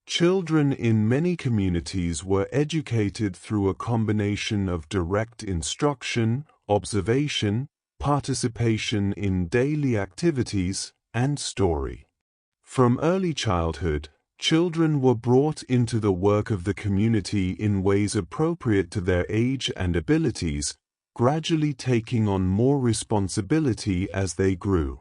Speaker 1: Children in many communities were educated through a combination of direct instruction, observation, participation in daily activities, and story. From early childhood, children were brought into the work of the community in ways appropriate to their age and abilities, gradually taking on more responsibility as they grew.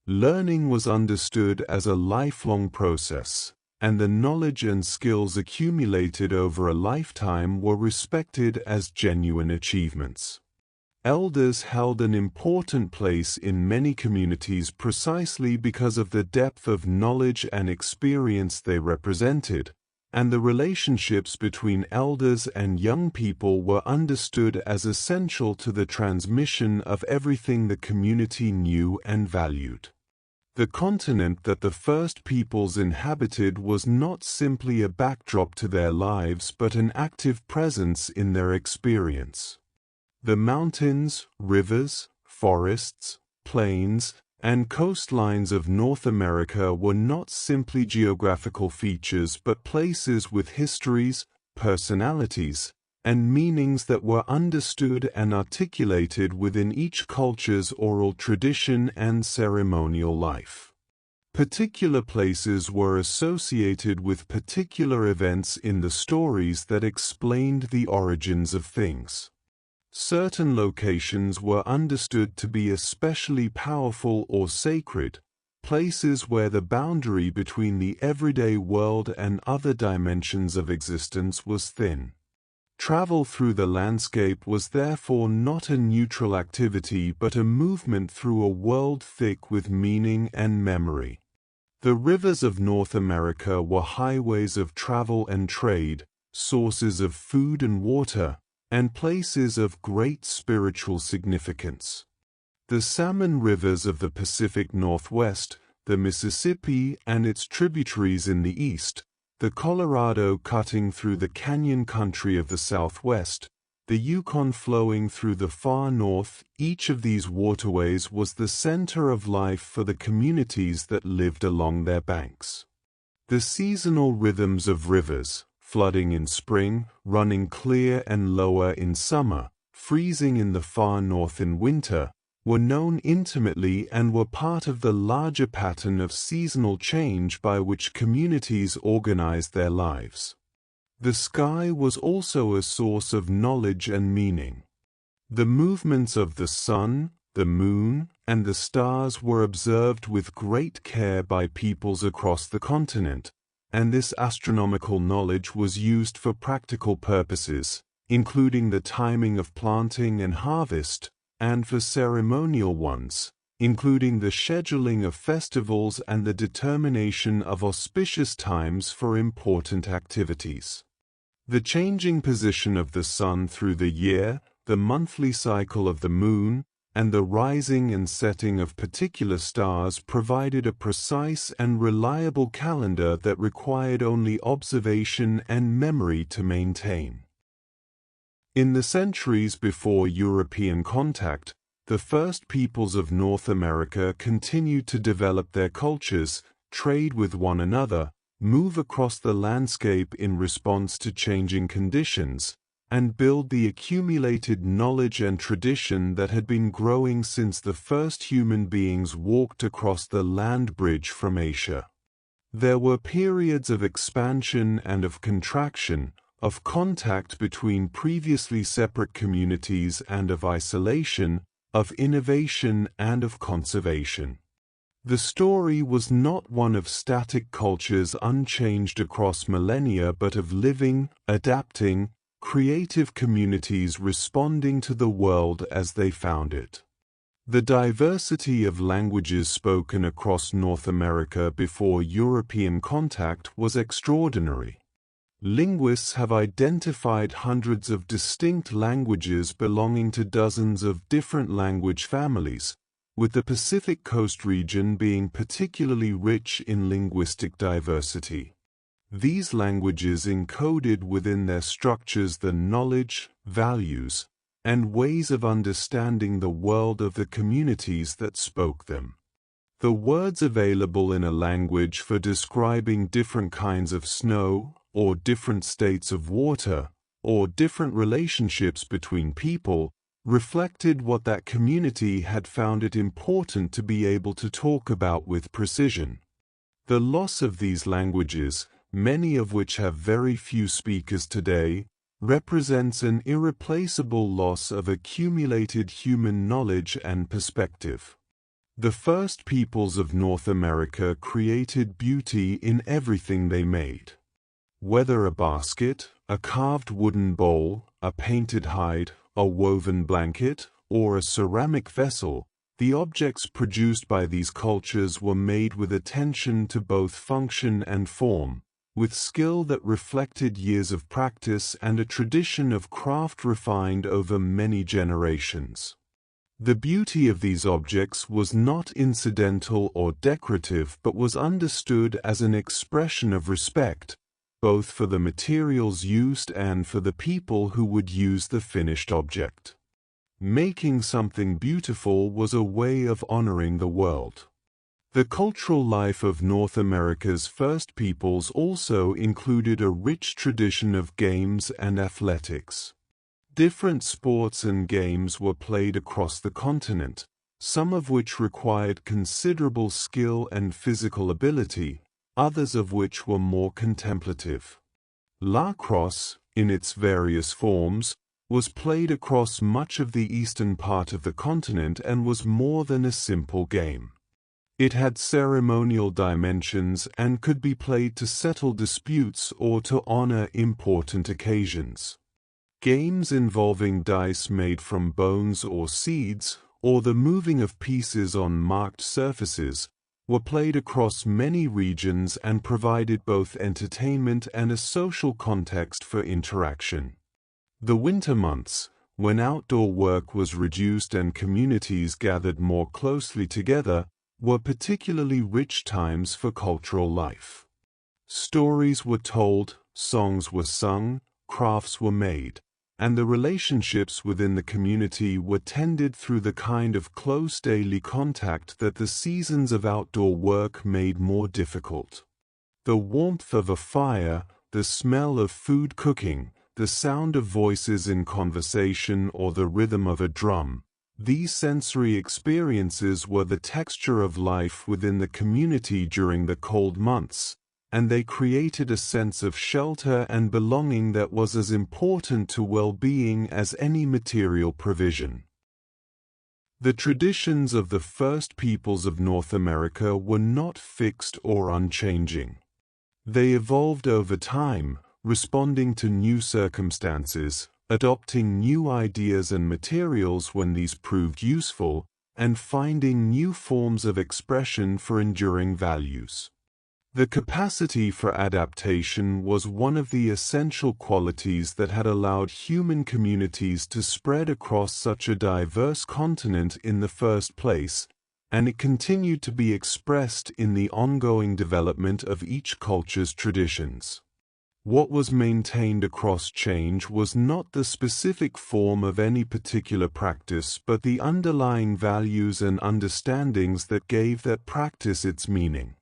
Speaker 1: Learning was understood as a lifelong process, and the knowledge and skills accumulated over a lifetime were respected as genuine achievements. Elders held an important place in many communities precisely because of the depth of knowledge and experience they represented, and the relationships between elders and young people were understood as essential to the transmission of everything the community knew and valued. The continent that the first peoples inhabited was not simply a backdrop to their lives but an active presence in their experience. The mountains, rivers, forests, plains, and coastlines of North America were not simply geographical features but places with histories, personalities, and meanings that were understood and articulated within each culture's oral tradition and ceremonial life. Particular places were associated with particular events in the stories that explained the origins of things. Certain locations were understood to be especially powerful or sacred, places where the boundary between the everyday world and other dimensions of existence was thin. Travel through the landscape was therefore not a neutral activity but a movement through a world thick with meaning and memory. The rivers of North America were highways of travel and trade, sources of food and water, and places of great spiritual significance. The salmon rivers of the Pacific Northwest, the Mississippi and its tributaries in the east, the Colorado cutting through the canyon country of the Southwest, the Yukon flowing through the far north, each of these waterways was the center of life for the communities that lived along their banks. The seasonal rhythms of rivers, flooding in spring, running clear and lower in summer, freezing in the far north in winter, were known intimately and were part of the larger pattern of seasonal change by which communities organized their lives. The sky was also a source of knowledge and meaning. The movements of the sun, the moon, and the stars were observed with great care by peoples across the continent, and this astronomical knowledge was used for practical purposes, including the timing of planting and harvest, and for ceremonial ones, including the scheduling of festivals and the determination of auspicious times for important activities. The changing position of the sun through the year, the monthly cycle of the moon, and the rising and setting of particular stars provided a precise and reliable calendar that required only observation and memory to maintain. In the centuries before European contact, the first peoples of North America continued to develop their cultures, trade with one another, move across the landscape in response to changing conditions, and build the accumulated knowledge and tradition that had been growing since the first human beings walked across the land bridge from Asia. There were periods of expansion and of contraction, of contact between previously separate communities and of isolation, of innovation and of conservation. The story was not one of static cultures unchanged across millennia but of living, adapting, creative communities responding to the world as they found it. The diversity of languages spoken across North America before European contact was extraordinary. Linguists have identified hundreds of distinct languages belonging to dozens of different language families, with the Pacific Coast region being particularly rich in linguistic diversity. These languages encoded within their structures the knowledge, values, and ways of understanding the world of the communities that spoke them. The words available in a language for describing different kinds of snow, or different states of water, or different relationships between people, reflected what that community had found it important to be able to talk about with precision. The loss of these languages, many of which have very few speakers today, represents an irreplaceable loss of accumulated human knowledge and perspective. The first peoples of North America created beauty in everything they made. Whether a basket, a carved wooden bowl, a painted hide, a woven blanket, or a ceramic vessel, the objects produced by these cultures were made with attention to both function and form, with skill that reflected years of practice and a tradition of craft refined over many generations. The beauty of these objects was not incidental or decorative but was understood as an expression of respect, both for the materials used and for the people who would use the finished object. Making something beautiful was a way of honoring the world. The cultural life of North America's first peoples also included a rich tradition of games and athletics. Different sports and games were played across the continent, some of which required considerable skill and physical ability, others of which were more contemplative. Lacrosse, in its various forms, was played across much of the eastern part of the continent and was more than a simple game. It had ceremonial dimensions and could be played to settle disputes or to honor important occasions. Games involving dice made from bones or seeds, or the moving of pieces on marked surfaces, were played across many regions and provided both entertainment and a social context for interaction. The winter months, when outdoor work was reduced and communities gathered more closely together, were particularly rich times for cultural life. Stories were told, songs were sung, crafts were made, and the relationships within the community were tended through the kind of close daily contact that the seasons of outdoor work made more difficult. The warmth of a fire, the smell of food cooking, the sound of voices in conversation or the rhythm of a drum, these sensory experiences were the texture of life within the community during the cold months, and they created a sense of shelter and belonging that was as important to well-being as any material provision. The traditions of the first peoples of North America were not fixed or unchanging. They evolved over time, responding to new circumstances, adopting new ideas and materials when these proved useful, and finding new forms of expression for enduring values. The capacity for adaptation was one of the essential qualities that had allowed human communities to spread across such a diverse continent in the first place, and it continued to be expressed in the ongoing development of each culture's traditions. What was maintained across change was not the specific form of any particular practice, but the underlying values and understandings that gave that practice its meaning.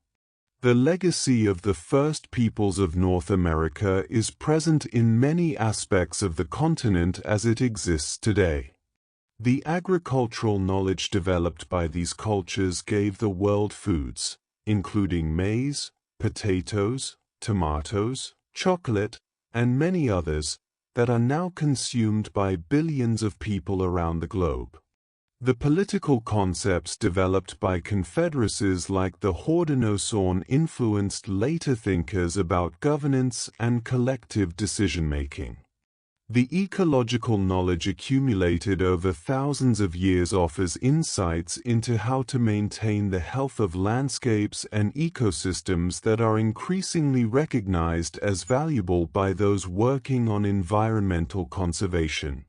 Speaker 1: The legacy of the first peoples of North America is present in many aspects of the continent as it exists today. The agricultural knowledge developed by these cultures gave the world foods, including maize, potatoes, tomatoes, chocolate, and many others, that are now consumed by billions of people around the globe. The political concepts developed by confederacies like the Haudenosaunee influenced later thinkers about governance and collective decision-making. The ecological knowledge accumulated over thousands of years offers insights into how to maintain the health of landscapes and ecosystems that are increasingly recognized as valuable by those working on environmental conservation.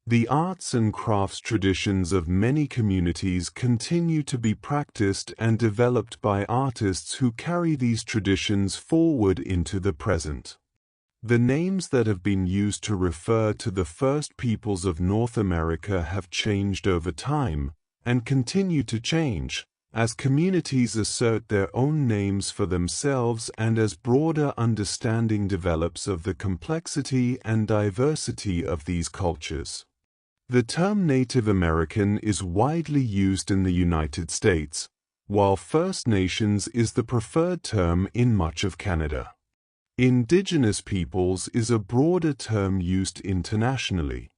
Speaker 1: The arts and crafts traditions of many communities continue to be practiced and developed by artists who carry these traditions forward into the present. The names that have been used to refer to the first peoples of North America have changed over time, and continue to change, as communities assert their own names for themselves and as broader understanding develops of the complexity and diversity of these cultures. The term Native American is widely used in the United States, while First Nations is the preferred term in much of Canada. Indigenous peoples is a broader term used internationally.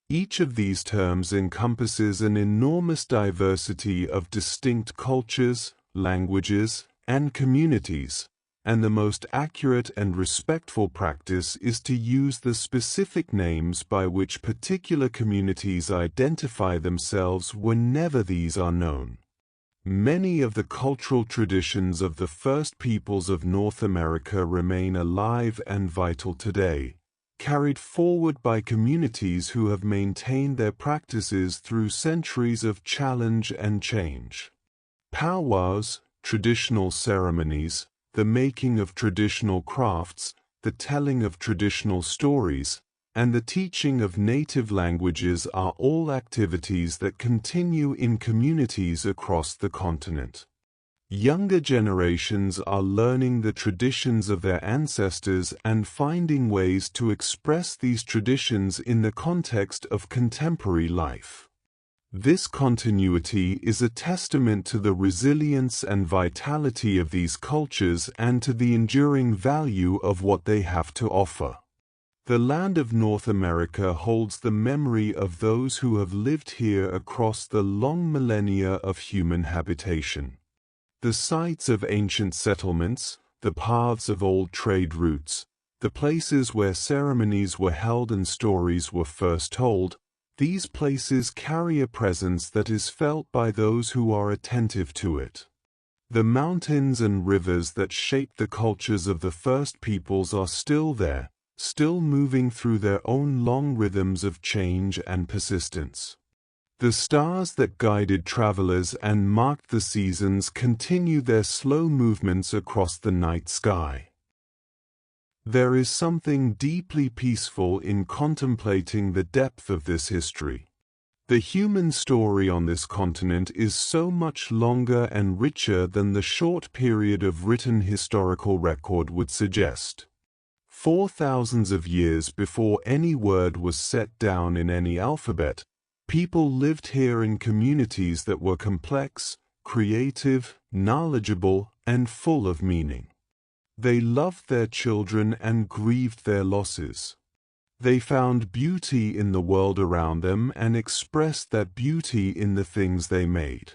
Speaker 1: Each of these terms encompasses an enormous diversity of distinct cultures, languages, and communities, and the most accurate and respectful practice is to use the specific names by which particular communities identify themselves whenever these are known. Many of the cultural traditions of the first peoples of North America remain alive and vital today, carried forward by communities who have maintained their practices through centuries of challenge and change. Powwows, traditional ceremonies, the making of traditional crafts, the telling of traditional stories, and the teaching of native languages are all activities that continue in communities across the continent. Younger generations are learning the traditions of their ancestors and finding ways to express these traditions in the context of contemporary life. This continuity is a testament to the resilience and vitality of these cultures and to the enduring value of what they have to offer. The land of North America holds the memory of those who have lived here across the long millennia of human habitation. The sites of ancient settlements, the paths of old trade routes, the places where ceremonies were held and stories were first told, these places carry a presence that is felt by those who are attentive to it. The mountains and rivers that shaped the cultures of the first peoples are still there, still moving through their own long rhythms of change and persistence. The stars that guided travelers and marked the seasons continue their slow movements across the night sky. There is something deeply peaceful in contemplating the depth of this history. The human story on this continent is so much longer and richer than the short period of written historical record would suggest. 4,000 of years before any word was set down in any alphabet, people lived here in communities that were complex, creative, knowledgeable, and full of meaning. They loved their children and grieved their losses. They found beauty in the world around them and expressed that beauty in the things they made.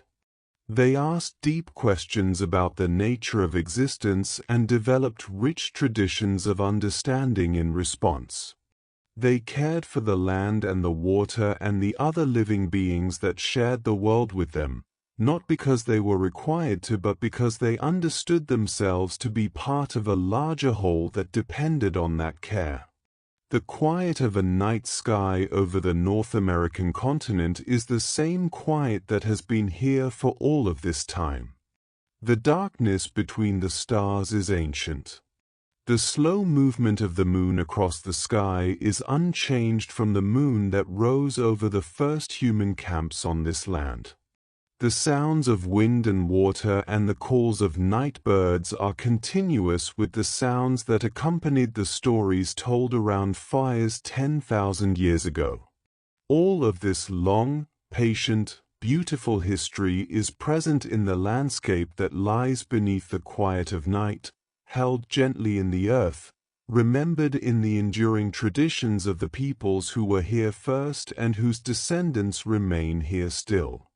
Speaker 1: They asked deep questions about the nature of existence and developed rich traditions of understanding in response. They cared for the land and the water and the other living beings that shared the world with them, not because they were required to, but because they understood themselves to be part of a larger whole that depended on that care. The quiet of a night sky over the North American continent is the same quiet that has been here for all of this time. The darkness between the stars is ancient. The slow movement of the moon across the sky is unchanged from the moon that rose over the first human camps on this land. The sounds of wind and water and the calls of night birds are continuous with the sounds that accompanied the stories told around fires 10,000 years ago. All of this long, patient, beautiful history is present in the landscape that lies beneath the quiet of night, held gently in the earth, remembered in the enduring traditions of the peoples who were here first and whose descendants remain here still.